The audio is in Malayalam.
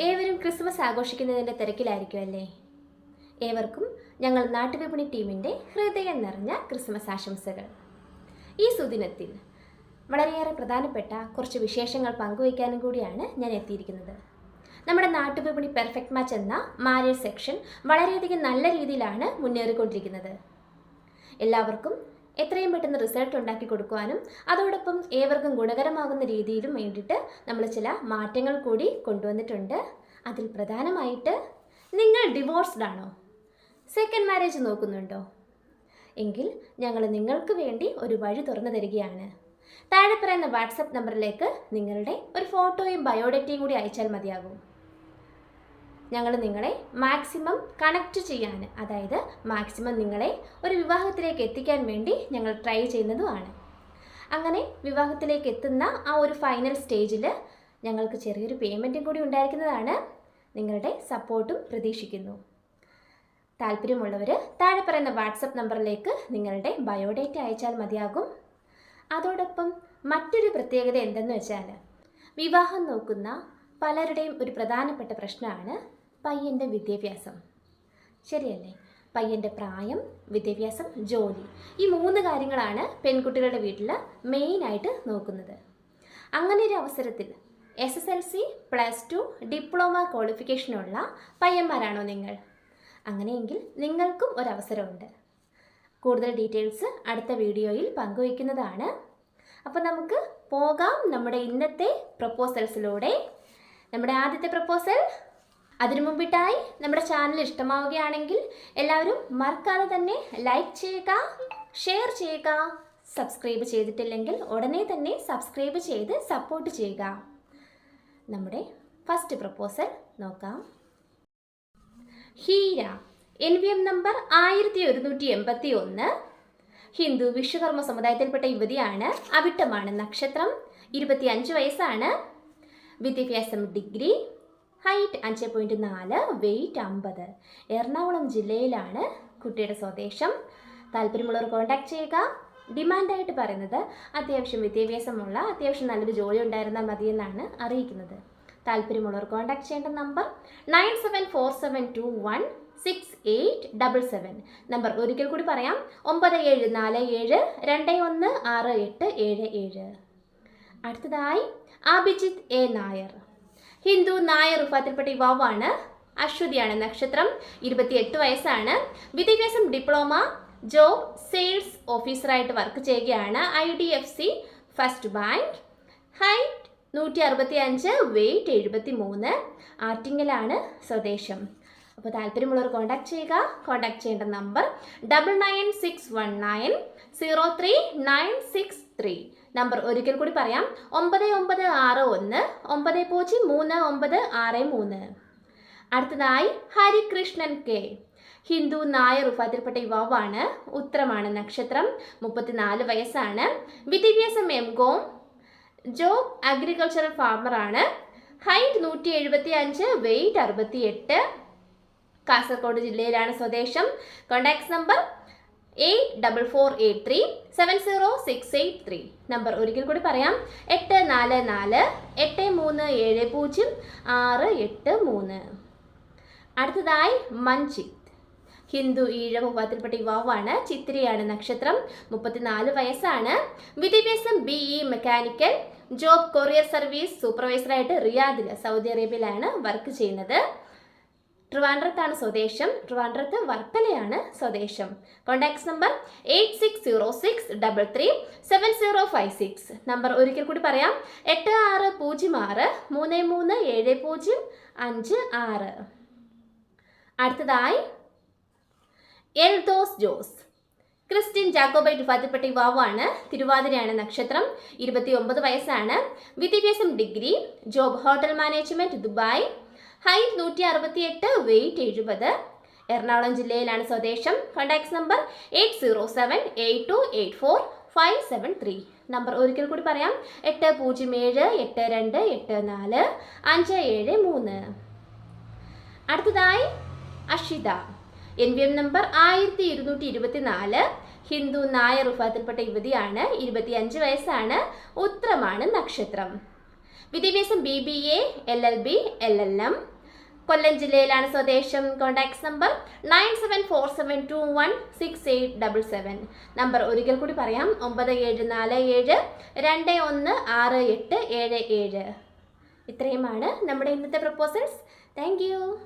ഏവരും ക്രിസ്മസ് ആഘോഷിക്കുന്നതിൻ്റെ തിരക്കിലായിരിക്കുമല്ലേ? ഏവർക്കും ഞങ്ങൾ നാട്ടുവിപണി ടീമിൻ്റെ ഹൃദയം നിറഞ്ഞ ക്രിസ്മസ് ആശംസകൾ. ഈ സുദിനത്തിൽ വളരെയേറെ പ്രധാനപ്പെട്ട കുറച്ച് വിശേഷങ്ങൾ പങ്കുവയ്ക്കാനും കൂടിയാണ് ഞാൻ എത്തിയിരിക്കുന്നത്. നമ്മുടെ നാട്ടുവിപണി പെർഫെക്റ്റ് മാച്ച് എന്ന മാരേജ് സെക്ഷൻ വളരെയധികം നല്ല രീതിയിലാണ് മുന്നേറിക്കൊണ്ടിരിക്കുന്നത്. എല്ലാവർക്കും എത്രയും പെട്ടെന്ന് റിസൾട്ട് ഉണ്ടാക്കി കൊടുക്കുവാനും അതോടൊപ്പം ഏവർക്കും ഗുണകരമാകുന്ന രീതിയിലും വേണ്ടിയിട്ട് നമ്മൾ ചില മാറ്റങ്ങൾ കൂടി കൊണ്ടുവന്നിട്ടുണ്ട്. അതിൽ പ്രധാനമായിട്ട് നിങ്ങൾ ഡിവോഴ്സ്ഡ് ആണോ? സെക്കൻഡ് മാരേജ് നോക്കുന്നുണ്ടോ? എങ്കിൽ ഞങ്ങൾ നിങ്ങൾക്ക് വേണ്ടി ഒരു വഴി തുറന്നു തരികയാണ്. താഴെ പറയുന്ന വാട്സപ്പ് നമ്പറിലേക്ക് നിങ്ങളുടെ ഒരു ഫോട്ടോയും ബയോഡേറ്റയും കൂടി അയച്ചാൽ മതിയാകും. ഞങ്ങൾ നിങ്ങളെ മാക്സിമം കണക്റ്റ് ചെയ്യാൻ, അതായത് മാക്സിമം നിങ്ങളെ ഒരു വിവാഹത്തിലേക്ക് എത്തിക്കാൻ വേണ്ടി ഞങ്ങൾ ട്രൈ ചെയ്യുന്നതുമാണ്. അങ്ങനെ വിവാഹത്തിലേക്ക് എത്തുന്ന ആ ഒരു ഫൈനൽ സ്റ്റേജിൽ ഞങ്ങൾക്ക് ചെറിയൊരു പേയ്മെൻറ്റും കൂടി ഉണ്ടായിരിക്കുന്നതാണ്. നിങ്ങളുടെ സപ്പോർട്ടും പ്രതീക്ഷിക്കുന്നു. താല്പര്യമുള്ളവർ താഴെ പറയുന്ന വാട്സപ്പ് നമ്പറിലേക്ക് നിങ്ങളുടെ ബയോഡേറ്റ അയച്ചാൽ മതിയാകും. അതോടൊപ്പം മറ്റൊരു പ്രത്യേകത എന്തെന്ന് വെച്ചാൽ, വിവാഹം നോക്കുന്ന പലരുടെയും ഒരു പ്രധാനപ്പെട്ട പ്രശ്നമാണ് പയ്യൻ്റെ വിദ്യാഭ്യാസം. ശരിയല്ലേ? പയ്യൻ്റെ പ്രായം, വിദ്യാഭ്യാസം, ജോലി, ഈ 3 കാര്യങ്ങളാണ് പെൺകുട്ടികളുടെ വീട്ടിൽ മെയിനായിട്ട് നോക്കുന്നത്. അങ്ങനെ ഒരു അവസരത്തിൽ SSLC, +2, ഡിപ്ലോമ ക്വാളിഫിക്കേഷനുള്ള പയ്യന്മാരാണോ നിങ്ങൾ? അങ്ങനെയെങ്കിൽ നിങ്ങൾക്കും ഒരവസരമുണ്ട്. കൂടുതൽ ഡീറ്റെയിൽസ് അടുത്ത വീഡിയോയിൽ പങ്കുവയ്ക്കുന്നതാണ്. അപ്പോൾ നമുക്ക് പോകാം നമ്മുടെ ഇന്നത്തെ പ്രപ്പോസൽസിലൂടെ. നമ്മുടെ ആദ്യത്തെ പ്രപ്പോസൽ, അതിനു മുമ്പിട്ടായി നമ്മുടെ ചാനൽ ഇഷ്ടമാവുകയാണെങ്കിൽ എല്ലാവരും മറക്കാതെ തന്നെ ലൈക്ക് ചെയ്യുക, ഷെയർ ചെയ്യുക. സബ്സ്ക്രൈബ് ചെയ്തിട്ടില്ലെങ്കിൽ ഉടനെ തന്നെ സബ്സ്ക്രൈബ് ചെയ്ത് സപ്പോർട്ട് ചെയ്യുക. നമ്മുടെ ഫസ്റ്റ് പ്രപ്പോസൽ നോക്കാം. ഹീര, NVM നമ്പർ 1181, ഹിന്ദു വിശ്വകർമ്മ സമുദായത്തിൽപ്പെട്ട യുവതിയാണ്. അവിട്ടമാണ് നക്ഷത്രം. 25 വയസ്സാണ്. വിദ്യാഭ്യാസം ഡിഗ്രി. Height 5.4, weight 50. എറണാകുളം ജില്ലയിലാണ് കുട്ടിയുടെ സ്വദേശം. താല്പര്യമുള്ളവർ കോൺടാക്ട് ചെയ്യുക. ഡിമാൻഡായിട്ട് പറയുന്നത് അത്യാവശ്യം വിദ്യാഭ്യാസമുള്ള, അത്യാവശ്യം നല്ലൊരു ജോലി ഉണ്ടായിരുന്നാൽ മതിയെന്നാണ് അറിയിക്കുന്നത്. താല്പര്യമുള്ളവർ കോൺടാക്ട് ചെയ്യേണ്ട നമ്പർ 9747216877. നമ്പർ ഒരിക്കൽ കൂടി പറയാം, 9747216877. അടുത്തതായി അഭിജിത്ത് A. നായർ, ഹിന്ദു നായർ വിഭാഗത്തിൽപ്പെട്ട യുവാവാണ്. അശ്വതിയാണ് നക്ഷത്രം. 28 വയസ്സാണ്. വിദ്യാഭ്യാസം ഡിപ്ലോമ. ജോബ് സെയിൽസ് ഓഫീസറായിട്ട് വർക്ക് ചെയ്യുകയാണ്. IDFC first bank. Height 165, weight 73. ആറ്റിങ്ങലാണ് സ്വദേശം. അപ്പോൾ താല്പര്യമുള്ളവർ കോൺടാക്ട് ചെയ്യുക. കോൺടാക്ട് ചെയ്യേണ്ട നമ്പർ 9961903963. നമ്പർ ഒരിക്കൽ കൂടി പറയാം, 9961903963. അടുത്തതായി ഹരികൃഷ്ണൻ K, ഹിന്ദു നായർ വിഭാഗത്തിൽപ്പെട്ട യുവാവാണ്. ഉത്രമാണ് നക്ഷത്രം. 34 വയസ്സാണ്. വിദ്യാഭ്യാസം MCom. ജോബ് അഗ്രികൾച്ചറൽ ഫാർമറാണ്. Height 175, weight 68. കാസർഗോഡ് ജില്ലയിലാണ് സ്വദേശം. Contact number 8448370683. നമ്പർ ഒരിക്കൽ കൂടി പറയാം, 8448370683. അടുത്തതായി മഞ്ജിത്ത്, ഹിന്ദു ഈഴവ വിഭാഗത്തിൽപ്പെട്ട യുവാവാണ്. ചിത്തിരയാണ് നക്ഷത്രം. 34 വയസ്സാണ്. വിദ്യാഭ്യാസം BE മെക്കാനിക്കൽ. ജോബ് കൊറിയർ സർവീസ് സൂപ്പർവൈസറായിട്ട് റിയാദിൽ, സൗദി അറേബ്യയിലാണ് വർക്ക് ചെയ്യുന്നത്. ട്രിവാൻഡ്രത്താണ് സ്വദേശം. ട്രിവാൻഡ്രത്ത് വർക്കലയാണ് സ്വദേശം. Contact number 8606337056. നമ്പർ ഒരിക്കൽ കൂടി പറയാം, 8606337056. അടുത്തതായി എൽദോസ് ജോസ്, ക്രിസ്ത്യൻ ജാക്കോബൈറ്റ് വിഭാഗത്തിൽപ്പെട്ട യുവാവാണ്. തിരുവാതിരയാണ് നക്ഷത്രം. 29 വയസ്സാണ്. വിദ്യാഭ്യാസം degree. Job hotel management, Dubai. Height 168, weight 70. Ernakulam ജില്ലയിലാണ് സ്വദേശം. Contact number 8078284573. നമ്പർ ഒരിക്കൽ കൂടി പറയാം, 8078284573. അടുത്തതായി അഷിത, NVM നമ്പർ 1224, ഹിന്ദു നായർ വിഭാഗത്തിൽപ്പെട്ട യുവതിയാണ്. 25 വയസ്സാണ്. ഉത്രമാണ് നക്ഷത്രം. വിദ്യാഭ്യാസം BBA, LLB, LLM. കൊല്ലം ജില്ലയിലാണ് സ്വദേശം. Contact number 9747216877. നമ്പർ ഒരിക്കൽ കൂടി പറയാം, 9747216877. ഇത്രയുമാണ് നമ്മുടെ ഇന്നത്തെ പ്രപ്പോസൽസ്. Thank you.